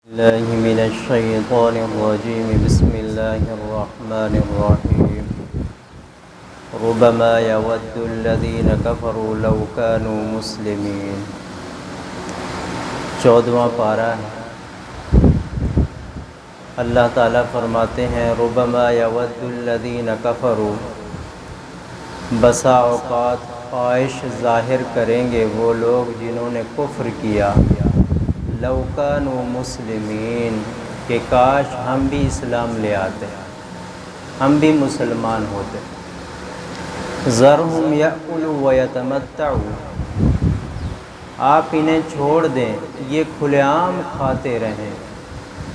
الله من الشيطان الرجيم بسم الله الرحمن الرحيم ربما يود الذين كفروا لو كانوا مسلمين 14واں پارہ ہے۔ اللہ تعالیٰ فرماتے ہیں ربما يود الذين كفروا، بسا اوقات خواہش ظاہر کریں گے وہ لوگ جنہوں نے کفر کیا، لو کانوا مسلمین، کہ کاش ہم بھی اسلام لے آتے، ہم بھی مسلمان ہوتے۔ ذرہم یأکلوا ویتمتعوا، آپ انہیں چھوڑ دیں یہ کھلے عام کھاتے رہیں،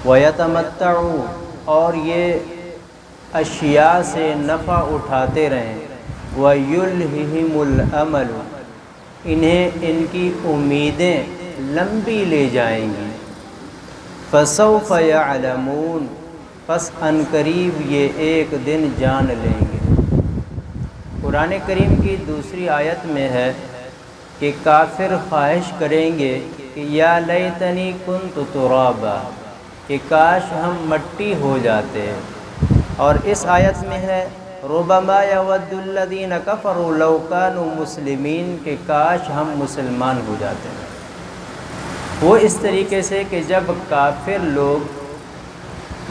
ویتمتعوا، اور یہ اشیاء سے نفع اٹھاتے رہیں، ویلہہم الامل، انہیں ان کی امیدیں لمبی لے جائیں گی۔ فسوف یعلمون، پس ان قریب یہ ایک دن جان لیں گے۔ قرآن کریم کی دوسری آیت میں ہے کہ کافر خواہش کریں گے کہ یا لیتنی کنت ترابا، کہ کاش ہم مٹی ہو جاتے، اور اس آیت میں ہے ربما یود الذین کفروا لو کانوا مسلمین، کہ کاش ہم مسلمان ہو جاتے۔ وہ اس طریقے سے کہ جب کافر لوگ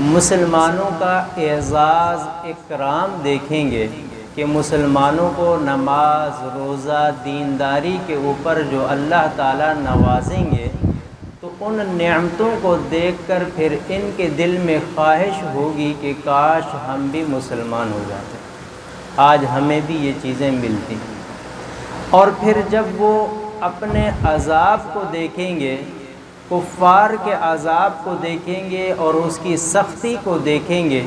مسلمانوں کا اعزاز اکرام دیکھیں گے کہ مسلمانوں کو نماز روزہ دینداری کے اوپر جو اللہ تعالیٰ نوازیں گے، تو ان نعمتوں کو دیکھ کر پھر ان کے دل میں خواہش ہوگی کہ کاش ہم بھی مسلمان ہو جاتے، آج ہمیں بھی یہ چیزیں ملتی۔ اور پھر جب وہ اپنے عذاب کو دیکھیں گے، کفار کے عذاب کو دیکھیں گے اور اس کی سختی کو دیکھیں گے،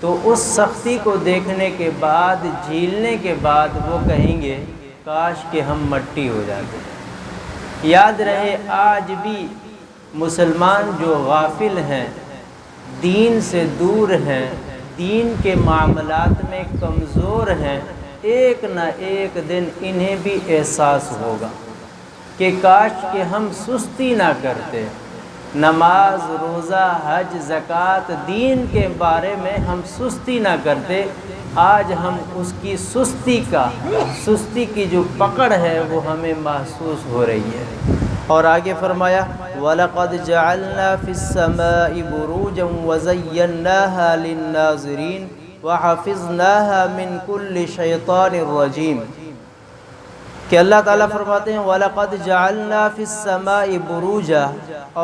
تو اس سختی کو دیکھنے کے بعد، جھیلنے کے بعد وہ کہیں گے کاش کہ ہم مٹی ہو جاتے۔ یاد رہے آج بھی مسلمان جو غافل ہیں، دین سے دور ہیں، دین کے معاملات میں کمزور ہیں، ایک نہ ایک دن انہیں بھی احساس ہوگا کہ کاش کہ ہم سستی نہ کرتے، نماز روزہ حج زکوٰۃ دین کے بارے میں ہم سستی نہ کرتے۔ آج ہم اس کی سستی کی جو پکڑ ہے وہ ہمیں محسوس ہو رہی ہے۔ اور آگے فرمایا وَلَقَدْ جَعَلْنَا فِي السَّمَاءِ بُرُوجًا وَزَيَّنَّاهَا لِلنَّاظِرِينَ وَحَفِظْنَاهَا مِنْ كُلِّ شَيْطَانٍ رَجِيمٍ، کہ اللہ تعالیٰ فرماتے ہیں وَلَقَدْ جَعَلْنَا فِي السَّمَاءِ بُرُوجًا،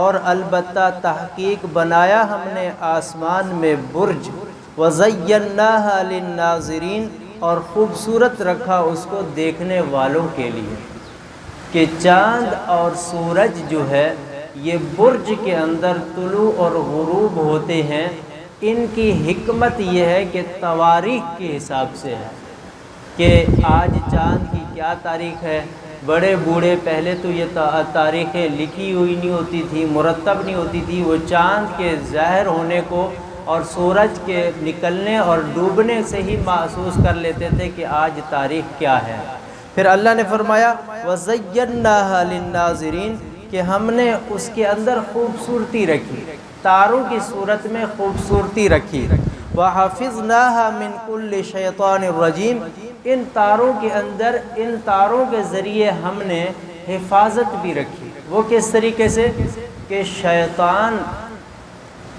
اور البتہ تحقیق بنایا ہم نے آسمان میں برج، وَزَيَّنَّاهَا لِلنَّاظِرِينَ، اور خوبصورت رکھا اس کو دیکھنے والوں کے لیے، کہ چاند اور سورج جو ہے یہ برج کے اندر طلوع اور غروب ہوتے ہیں۔ ان کی حکمت یہ ہے کہ تواریخ کے حساب سے ہے کہ آج چاند کی کیا تاریخ ہے۔ بڑے بوڑھے پہلے تو یہ تاریخیں لکھی ہوئی نہیں ہوتی تھی، مرتب نہیں ہوتی تھی، وہ چاند کے ظاہر ہونے کو اور سورج کے نکلنے اور ڈوبنے سے ہی محسوس کر لیتے تھے کہ آج تاریخ کیا ہے۔ پھر اللہ نے فرمایا وَزَيَّنَّاهَا لِلنَّاظِرِينَ، کہ ہم نے اس کے اندر خوبصورتی رکھی، تاروں کی صورت میں خوبصورتی رکھی، وَحَفِظْنَاهَا مِنْ كُلِّ شَيْطَانٍ رَجِيمٍ، ان تاروں کے اندر، ان تاروں کے ذریعے ہم نے حفاظت بھی رکھی۔ وہ کس طریقے سے کہ شیطان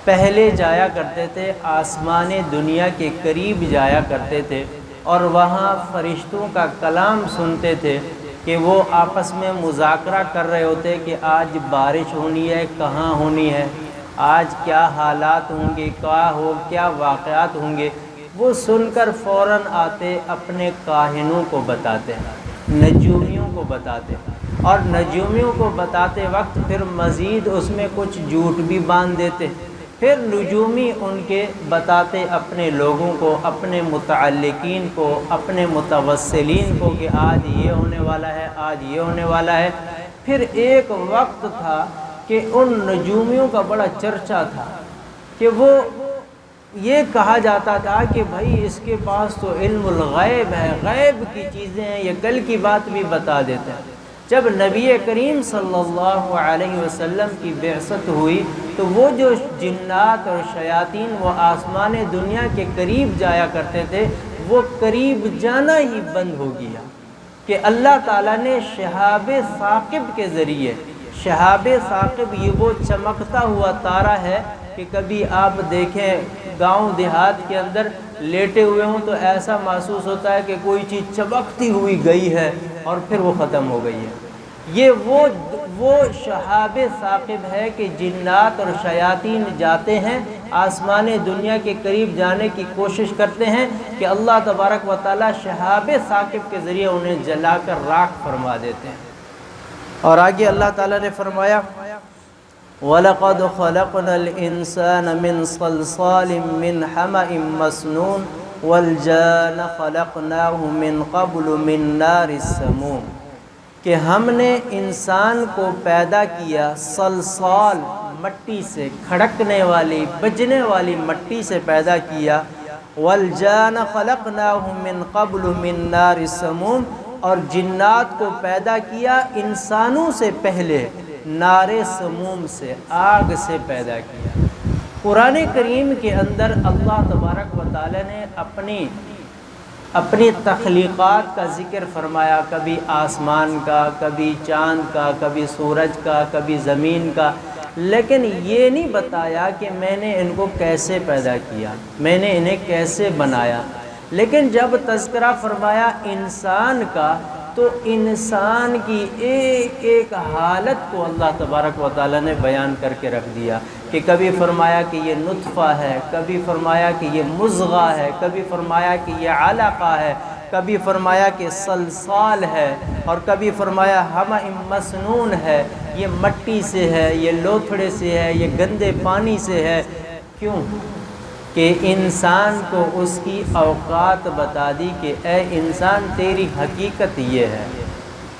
پہلے جایا کرتے تھے، آسمان دنیا کے قریب جایا کرتے تھے، اور وہاں فرشتوں کا کلام سنتے تھے کہ وہ آپس میں مذاکرہ کر رہے ہوتے کہ آج بارش ہونی ہے، کہاں ہونی ہے، آج کیا حالات ہوں گے، کیا واقعات ہوں گے۔ وہ سن کر فوراً آتے، اپنے کاہنوں کو بتاتے، نجومیوں کو بتاتے، اور نجومیوں کو بتاتے وقت پھر مزید اس میں کچھ جھوٹ بھی باندھ دیتے۔ پھر نجومی ان کے بتاتے اپنے لوگوں کو، اپنے متعلقین کو، اپنے متوسلین کو کہ آج یہ ہونے والا ہے، آج یہ ہونے والا ہے۔ پھر ایک وقت تھا کہ ان نجومیوں کا بڑا چرچا تھا کہ وہ یہ کہا جاتا تھا کہ بھائی اس کے پاس تو علم الغیب ہے، غیب کی چیزیں ہیں، یہ کل کی بات بھی بتا دیتے ہیں۔ جب نبی کریم صلی اللہ علیہ وسلم کی بعثت ہوئی تو وہ جو جنات اور شیاطین وہ آسمان دنیا کے قریب جایا کرتے تھے وہ قریب جانا ہی بند ہو گیا کہ اللہ تعالیٰ نے شہاب ثاقب کے ذریعے، شہاب ثاقب یہ وہ چمکتا ہوا تارہ ہے کہ کبھی آپ دیکھیں گاؤں دیہات کے اندر لیٹے ہوئے ہوں تو ایسا محسوس ہوتا ہے کہ کوئی چیز چمکتی ہوئی گئی ہے اور پھر وہ ختم ہو گئی ہے۔ یہ وہ شہاب ثاقب ہے کہ جنات اور شیاطین جاتے ہیں آسمان دنیا کے قریب جانے کی کوشش کرتے ہیں کہ اللہ تبارک و تعالیٰ شہاب ثاقب کے ذریعے انہیں جلا کر راکھ فرما دیتے ہیں۔ اور آگے اللہ تعالیٰ نے فرمایا وَلَقَدْ خَلَقْنَا الْإِنسَانَ مِنْ صَلْصَالٍ مِّنْ حَمَإٍ مَّسْنُونٍ وَالْجَانَّ خَلَقْنَاهُ مِنْ قَبْلُ مِنْ نَارِ السَّمُومِ کہ ہم نے انسان کو پیدا کیا صلصال مٹی سے، کھڑکنے والی بجنے والی مٹی سے پیدا کیا، وَالْجَانَّ خَلَقْنَاهُ مِنْ قَبْلُ مِنْ نَارِ السَّمُومِ اور جنات کو پیدا کیا انسانوں سے پہلے نار سموم سے، آگ سے پیدا کیا۔ قرآن کریم کے اندر اللہ تبارک و تعالی نے اپنی تخلیقات کا ذکر فرمایا، کبھی آسمان کا، کبھی چاند کا، کبھی سورج کا، کبھی زمین کا، لیکن یہ نہیں بتایا کہ میں نے ان کو کیسے پیدا کیا، میں نے انہیں کیسے بنایا۔ لیکن جب تذکرہ فرمایا انسان کا تو انسان کی ایک ایک حالت کو اللہ تبارک و تعالی نے بیان کر کے رکھ دیا کہ کبھی فرمایا کہ یہ نطفہ ہے، کبھی فرمایا کہ یہ مضغہ ہے، کبھی فرمایا کہ یہ علقہ ہے، کبھی فرمایا کہ صلصال ہے، اور کبھی فرمایا حمأ مسنون ہے، یہ مٹی سے ہے، یہ لوتھڑے سے ہے، یہ گندے پانی سے ہے۔ کیوں؟ کہ انسان کو اس کی اوقات بتا دی کہ اے انسان تیری حقیقت یہ ہے،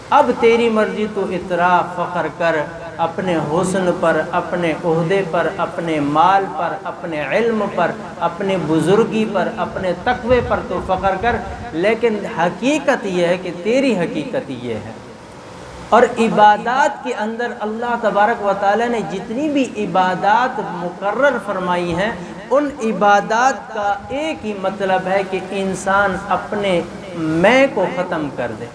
اب تیری مرضی تو اطراف فخر کر اپنے حسن پر، اپنے عہدے پر، اپنے مال پر، اپنے علم پر، اپنے بزرگی پر، اپنے تقوی پر تو فخر کر، لیکن حقیقت یہ ہے کہ تیری حقیقت یہ ہے۔ اور عبادات کے اندر اللہ تبارک و تعالی نے جتنی بھی عبادات مقرر فرمائی ہیں ان عبادات کا ایک ہی مطلب ہے کہ انسان اپنے میں کو ختم کر دے،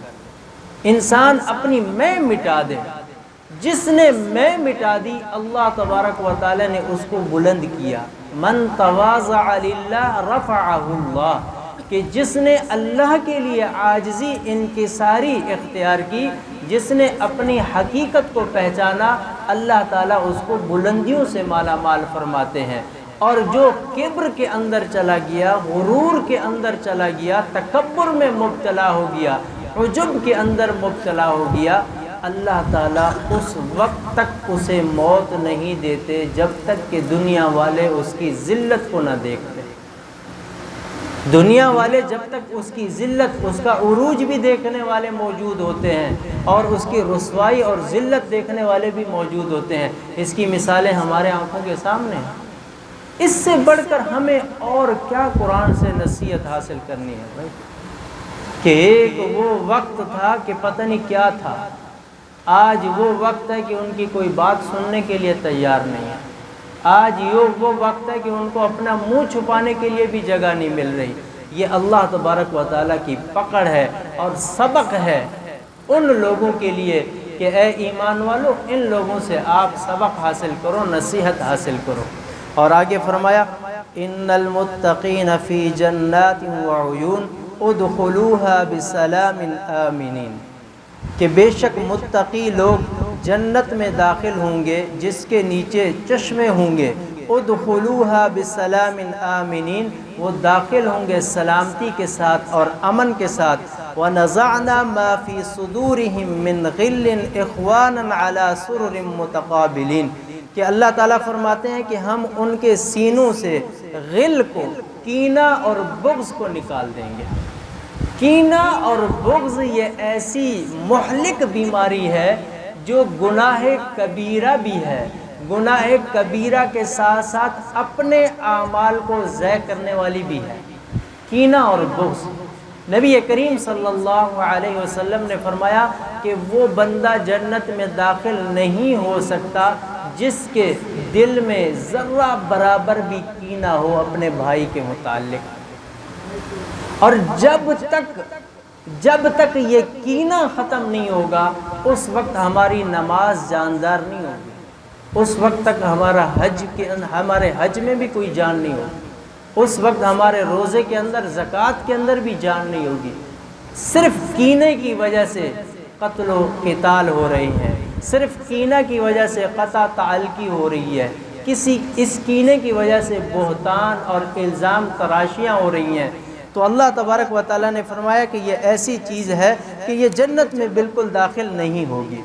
انسان اپنی میں مٹا دے۔ جس نے میں مٹا دی اللہ تبارک و تعالی نے اس کو بلند کیا۔ من تواضع للہ رفعہ اللہ، کہ جس نے اللہ کے لیے عاجزی انکساری اختیار کی، جس نے اپنی حقیقت کو پہچانا، اللہ تعالیٰ اس کو بلندیوں سے مالا مال فرماتے ہیں۔ اور جو کبر کے اندر چلا گیا، غرور کے اندر چلا گیا، تکبر میں مبتلا ہو گیا، عجب کے اندر مبتلا ہو گیا، اللہ تعالیٰ اس وقت تک اسے موت نہیں دیتے جب تک کہ دنیا والے اس کی ذلت کو نہ دیکھتے۔ دنیا والے جب تک اس کی ذلت، اس کا عروج بھی دیکھنے والے موجود ہوتے ہیں اور اس کی رسوائی اور ذلت دیکھنے والے بھی موجود ہوتے ہیں۔ اس کی مثالیں ہمارے آنکھوں کے سامنے ہیں۔ اس سے بڑھ کر ہمیں اور کیا قرآن سے نصیحت حاصل کرنی ہے بھائی؟ کہ ایک وہ وقت تھا کہ پتہ نہیں کیا تھا، آج وہ وقت ہے کہ ان کی کوئی بات سننے کے لیے تیار نہیں ہے۔ آج وہ وقت ہے کہ ان کو اپنا منہ چھپانے کے لیے بھی جگہ نہیں مل رہی۔ یہ اللہ تبارک و تعالیٰ کی پکڑ ہے اور سبق ہے ان لوگوں کے لیے کہ اے ایمان والو، ان لوگوں سے آپ سبق حاصل کرو، نصیحت حاصل کرو۔ اور آگے فرمایا ان المتقین فی جنات وعیون ادخلوها بسلام آمنین، کہ بے شک متقی لوگ جنت میں داخل ہوں گے جس کے نیچے چشمے ہوں گے، ادخلوها بسلام آمنین، وہ داخل ہوں گے سلامتی کے ساتھ اور امن کے ساتھ۔ ونزعنا ما فی صدورہم من غل اخوانا علی سرر متقابلین، کہ اللہ تعالیٰ فرماتے ہیں کہ ہم ان کے سینوں سے غل کو، کینہ اور بغض کو نکال دیں گے۔ کینہ اور بغض یہ ایسی مہلک بیماری ہے جو گناہ کبیرہ بھی ہے، گناہ کبیرہ کے ساتھ ساتھ اپنے اعمال کو ضائع کرنے والی بھی ہے۔ کینہ اور بغض نبی کریم صلی اللہ علیہ وسلم نے فرمایا کہ وہ بندہ جنت میں داخل نہیں ہو سکتا جس کے دل میں ذرہ برابر بھی کینہ ہو اپنے بھائی کے متعلق، اور جب تک یہ کینہ ختم نہیں ہوگا اس وقت ہماری نماز جاندار نہیں ہوگی، اس وقت تک ہمارے حج میں بھی کوئی جان نہیں ہوگی، اس وقت ہمارے روزے کے اندر زکوٰۃ کے اندر بھی جان نہیں ہوگی۔ صرف کینے کی وجہ سے قتل و قتال ہو رہی ہے، صرف کینہ کی وجہ سے قطع تعلقی ہو رہی ہے، اس کینے کی وجہ سے بہتان اور الزام تراشیاں ہو رہی ہیں۔ تو اللہ تبارک و تعالیٰ نے فرمایا کہ یہ ایسی چیز ہے کہ یہ جنت میں بالکل داخل نہیں ہوگی۔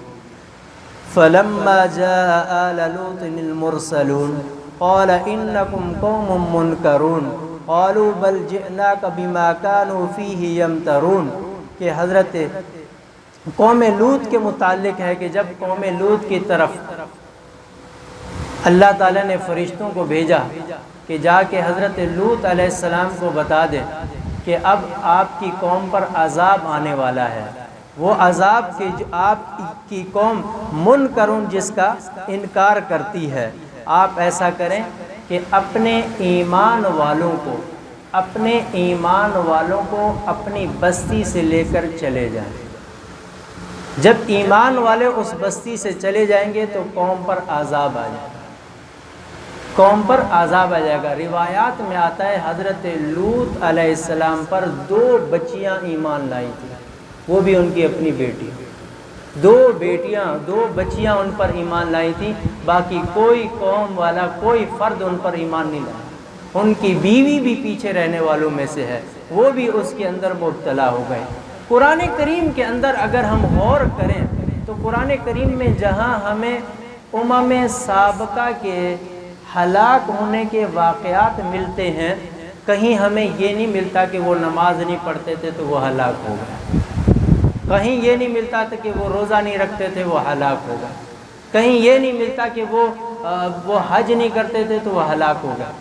فَلَمَّا جَاءَ آلَ لُوطٍ الْمُرْسَلُونَ قَالَ إِنَّكُمْ قَوْمٌ مُنْكَرُونَ قَالُوا بَلْ جِئْنَاكَ بِمَا كَانُوا فِيهِ يَمْتَرُونَ کہ حضرت قوم لوط کے متعلق ہے کہ جب قوم لوط کی طرف اللہ تعالیٰ نے فرشتوں کو بھیجا کہ جا کے حضرت لوط علیہ السلام کو بتا دے کہ اب آپ کی قوم پر عذاب آنے والا ہے، وہ عذاب کہ آپ کی قوم منکرون جس کا انکار کرتی ہے، آپ ایسا کریں کہ اپنے ایمان والوں کو اپنی بستی سے لے کر چلے جائیں۔ جب ایمان والے اس بستی سے چلے جائیں گے تو قوم پر عذاب آ جائے گا۔ روایات میں آتا ہے حضرت لوط علیہ السلام پر 2 بچیاں ایمان لائی تھیں، وہ بھی ان کی اپنی بیٹی، 2 بچیاں ان پر ایمان لائی تھیں، باقی کوئی قوم والا کوئی فرد ان پر ایمان نہیں لایا۔ ان کی بیوی بھی پیچھے رہنے والوں میں سے ہے، وہ بھی اس کے اندر مبتلا ہو گئے۔ قرآن کریم کے اندر اگر ہم غور کریں تو قرآن کریم میں جہاں ہمیں امم سابقہ کے ہلاک ہونے کے واقعات ملتے ہیں، کہیں ہمیں یہ نہیں ملتا کہ وہ نماز نہیں پڑھتے تھے تو وہ ہلاک ہو گئے، کہیں یہ نہیں ملتا تھا کہ وہ روزہ نہیں رکھتے تھے وہ ہلاک ہو گئے، کہیں یہ نہیں ملتا کہ وہ حج نہیں کرتے تھے تو وہ ہلاک ہو گئے۔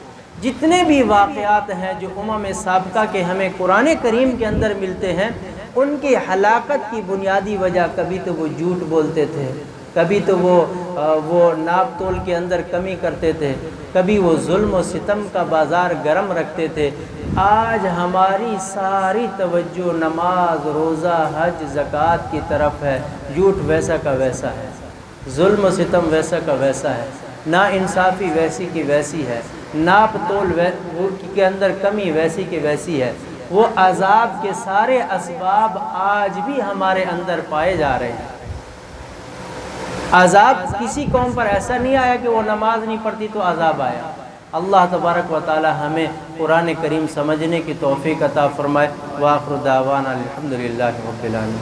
جتنے بھی واقعات ہیں جو امم سابقہ کے ہمیں قرآن کریم کے اندر ملتے ہیں، ان کی ہلاکت کی بنیادی وجہ کبھی تو وہ جھوٹ بولتے تھے، کبھی تو وہ ناپ تول کے اندر کمی کرتے تھے، کبھی وہ ظلم و ستم کا بازار گرم رکھتے تھے۔ آج ہماری ساری توجہ نماز، روزہ، حج، زکوٰۃ کی طرف ہے، جھوٹ ویسا کا ویسا ہے، ظلم و ستم ویسا کا ویسا ہے، نا انصافی ویسی کی ویسی ہے، ناپ تول کے اندر کمی ویسی کی ویسی ہے۔ وہ عذاب کے سارے اسباب آج بھی ہمارے اندر پائے جا رہے ہیں۔ عذاب کسی قوم پر ایسا نہیں آیا کہ وہ نماز نہیں پڑھتی تو عذاب آیا۔ اللہ تبارک و تعالی ہمیں قرآن کریم سمجھنے کی توفیق عطا فرمائے۔ وآخر دعوانا الحمدللہ رب العالمین۔